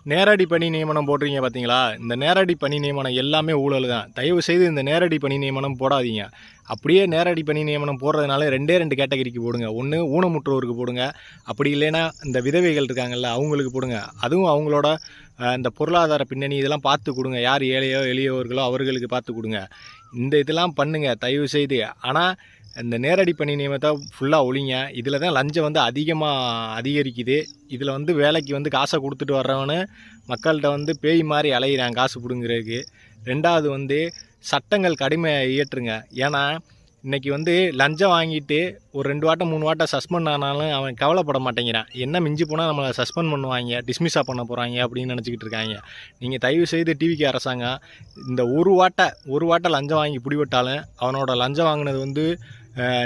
நேரடி பணி நியமனம் போடுறீங்க பார்த்தீங்களா? இந்த நேரடி பணி நியமனம் எல்லாமே ஊழல் தான். தயவு செய்து இந்த நேரடி பணி நியமனம் போடாதீங்க. அப்படியே நேரடி பணி நியமனம் போடுறதுனால 2 கேட்டகரிக்கு போடுங்க. ஒன்று ஊனமுற்றோருக்கு போடுங்க. அப்படி இல்லைன்னா இந்த விதவைகள் இருக்காங்கல்ல அவங்களுக்கு போடுங்க. அதுவும் அவங்களோட இந்த பொருளாதார பின்னணி இதெல்லாம் பார்த்து கொடுங்க. யார் ஏழையோ எளியவர்களோ அவர்களுக்கு பார்த்து கொடுங்க. இந்த இதெல்லாம் பண்ணுங்க தயவு செய்து. ஆனால் இந்த நேரடி பணி நியமனத்தை ஃபுல்லாக ஒழிங்க. இதில் தான் லஞ்சம் வந்து அதிகரிக்குது. இதில் வந்து வேலைக்கு காசை கொடுத்துட்டு வர்றவனு மக்கள்கிட்ட பேய் மாதிரி அலையிறான் காசு பிடுங்கிறதுக்கு. ரெண்டாவது சட்டங்கள் கடுமை இயற்றுங்க. ஏன்னா இன்றைக்கி லஞ்சம் வாங்கிட்டு ஒரு 2 வாட்டம் 3 வாட்டம் சஸ்பெண்ட் ஆனாலும் அவன் கவலைப்பட மாட்டேங்கிறான். என்ன மிஞ்சி போனால் நம்மளை சஸ்பெண்ட் பண்ணுவாங்க, டிஸ்மிஸாக பண்ண போகிறாங்க அப்படின்னு நினச்சிக்கிட்டு இருக்காங்க. நீங்கள் தயவு செய்து டிவிக்கு அரசாங்கம் இந்த ஒரு வாட்டை லஞ்சம் வாங்கி பிடிபட்டாலும் அவனோட லஞ்சம் வாங்கினது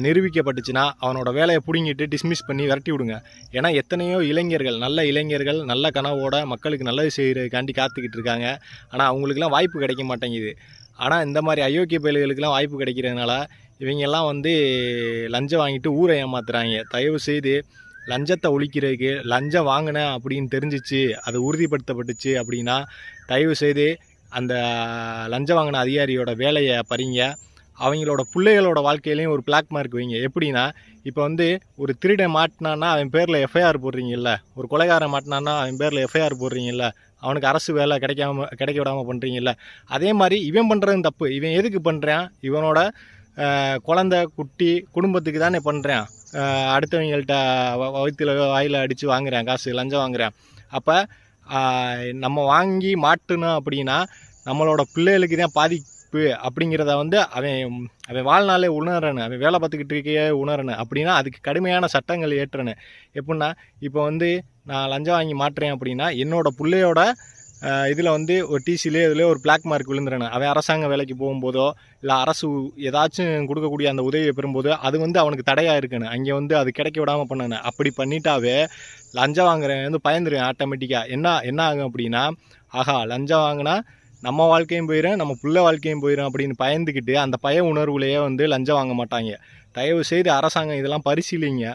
நிரூபிக்கப்பட்டுச்சுன்னா அவனோட வேலையை பிடுங்கிட்டு டிஸ்மிஸ் பண்ணி விரட்டி விடுங்க. ஏன்னா எத்தனையோ நல்ல நல்ல கனவோட மக்களுக்கு நல்லது செய்கிறதுக்காண்டி காத்துக்கிட்டு இருக்காங்க. ஆனால் அவங்களுக்குலாம் வாய்ப்பு கிடைக்க மாட்டேங்குது. ஆனால் இந்த மாதிரி அயோக்கிய பயல்களுக்கெல்லாம் வாய்ப்பு கிடைக்கிறதுனால இவங்கெல்லாம் லஞ்சம் வாங்கிட்டு ஊரை ஏமாத்துறாங்க. தயவு செய்து லஞ்சத்தை ஒழிக்கிறதுக்கு லஞ்சம் வாங்கினேன் அப்படின்னு தெரிஞ்சிச்சு, அது உறுதிப்படுத்தப்பட்டுச்சு அப்படின்னா தயவு செய்து அந்த லஞ்சம் வாங்கின அதிகாரியோட வேலையை பறிங்க. அவங்களோட பிள்ளைகளோட வாழ்க்கையிலையும் ஒரு பிளாக் மார்க் வைங்க. எப்படின்னா இப்போ ஒரு திருடன் மாட்டினான்னா அவன் பேரில் எஃப்ஐஆர் போடுறீங்கல்ல, ஒரு கொலைகாரன் மாட்டினான்னா அவன் பேரில் எஃப்ஐஆர் போடுறீங்கல்ல, அவனுக்கு அரசு வேலை கிடைக்க விடாமல் பண்ணுறீங்கல்ல. அதே மாதிரி இவன் பண்ணுறதும் தப்பு. இவன் எதுக்கு பண்ணுறான்? இவனோட குழந்தை குட்டி குடும்பத்துக்கு தானே பண்ணுறான். அடுத்தவங்கள்ட்ட வயிற்றுல வாயில் அடித்து வாங்குறான், காசு லஞ்சம் வாங்குறான். அப்போ நம்ம வாங்கி மாட்டணும் அப்படின்னா நம்மளோட பிள்ளைகளுக்கு தான் பாதிப்பு அப்படிங்கிறத அவன் வாழ்நாளே உணரணும். அவன் வேலை பார்த்துக்கிட்டு இருக்கே உணரணும். அப்படின்னா அதுக்கு கடுமையான சட்டங்கள் ஏற்றணும். எப்படின்னா இப்போ நான் லஞ்சம் வாங்கி மாட்டுறேன் அப்படின்னா என்னோட பிள்ளையோட இதில் ஒரு டிசிலே இதில் ஒரு பிளாக் மார்க் விழுந்துடணும். அவன் அரசாங்க வேலைக்கு போகும்போதோ இல்லை அரசு ஏதாச்சும் கொடுக்கக்கூடிய அந்த உதவியை பெறும்போதோ அது அவனுக்கு தடையாக இருக்கணும். அங்கே அது கிடைக்க விடாமல் பண்ணணும். அப்படி பண்ணிட்டாவே லஞ்சம் வாங்குறவன் பயந்துருவேன் ஆட்டோமேட்டிக்காக. என்ன ஆகும் அப்படின்னா, ஆகா லஞ்சம் வாங்கினா நம்ம வாழ்க்கையும் போயிடும், நம்ம பிள்ளை வாழ்க்கையும் போயிடும் அப்படின்னு பயந்துக்கிட்டு அந்த பய உணர்வுலேயே லஞ்சம் வாங்க மாட்டாங்க. தயவு செய்து அரசாங்கம் இதெல்லாம் பரிசீலிங்க.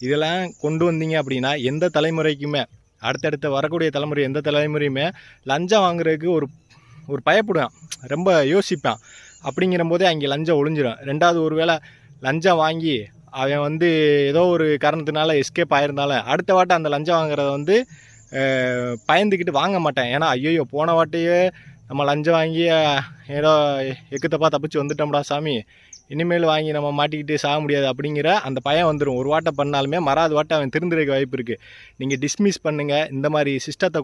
இதெல்லாம் கொண்டு வந்தீங்க அப்படின்னா எந்த தலைமுறைக்குமே அடுத்தடுத்த வரக்கூடிய தலைமுறை எந்த தலைமுறையுமே லஞ்சம் வாங்குறதுக்கு ஒரு பயப்படுவான், ரொம்ப யோசிப்பான். அப்படிங்கிற போதே அங்கே லஞ்சம் ஒழிஞ்சிடும். ரெண்டாவது ஒருவேளை லஞ்சம் வாங்கி அவன் ஏதோ ஒரு காரணத்தினால எஸ்கேப் ஆகிருந்தாலும் அடுத்த வாட்டை அந்த லஞ்சம் வாங்குறத பயந்துக்கிட்டு வாங்க மாட்டேன். ஏன்னா ஐயோ போன வாட்டையே நம்ம லஞ்சம் வாங்கி ஏதோ எக்குத்தப்பா தப்பிச்சு வந்துட்டோம்டா சாமி, இனிமேல் வாங்கி நம்ம மாட்டிக்கிட்டு சாக முடியாது அப்படிங்கிற அந்த பயம் வந்துடும். ஒரு வாட்டை பண்ணாலுமே மறாவது வாட்டை அவன் திருந்துறதுக்கு வாய்ப்பு இருக்குது. நீங்கள் டிஸ்மிஸ் பண்ணுங்கள். இந்த மாதிரி சிஸ்டத்தை